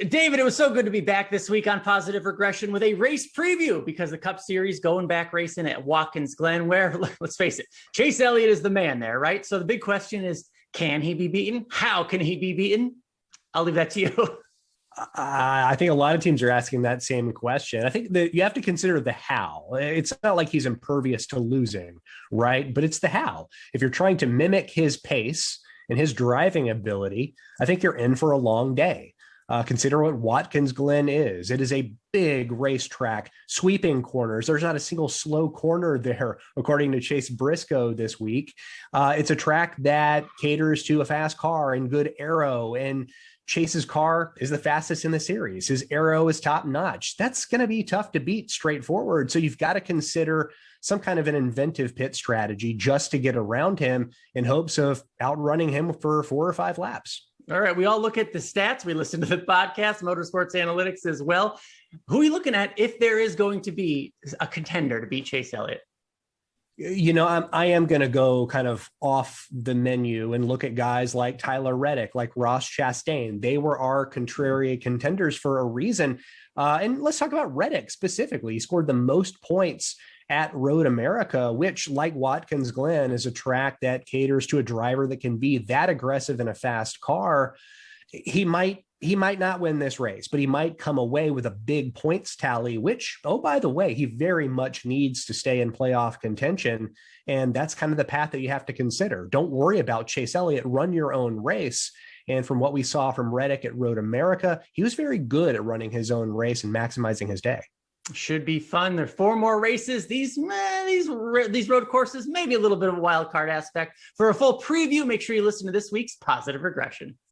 David, it was so good to be back this week on Positive Regression with a race preview because the Cup Series going back racing at Watkins Glen, where, let's face it, Chase Elliott is the man there, right? So the big question is, can he be beaten? How can he be beaten? I'll leave that to you. I think a lot of teams are asking that same question. I think that you have to consider the how. It's not like he's impervious to losing, right? But it's the how. If you're trying to mimic his pace and his driving ability, I think you're in for a long day. Consider what Watkins Glen is. It is a big racetrack, sweeping corners. There's not a single slow corner there, according to Chase Briscoe this week. It's a track that caters to a fast car and good aero, and Chase's car is the fastest in the series. His aero is top notch. That's going to be tough to beat straightforward. So you've got to consider some kind of an inventive pit strategy just to get around him in hopes of outrunning him for 4 or 5 laps. All right. We all look at the stats. We listen to the podcast, Motorsports Analytics as well. Who are you looking at if there is going to be a contender to beat Chase Elliott? You know, I am going to go kind of off the menu and look at guys like Tyler Reddick, like Ross Chastain. They were our contrary contenders for a reason. And let's talk about Reddick specifically. He scored the most points at Road America, which, like Watkins Glen, is a track that caters to a driver that can be that aggressive in a fast car. He might not win this race, but he might come away with a big points tally, which, oh, by the way, he very much needs to stay in playoff contention. And that's kind of the path that you have to consider. Don't worry about Chase Elliott. Run your own race. And from what we saw from Reddick at Road America, he was very good at running his own race and maximizing his day. Should be fun. There are 4 more races. These road courses, maybe a little bit of a wild card aspect. For a full preview, make sure you listen to this week's Positive Regression.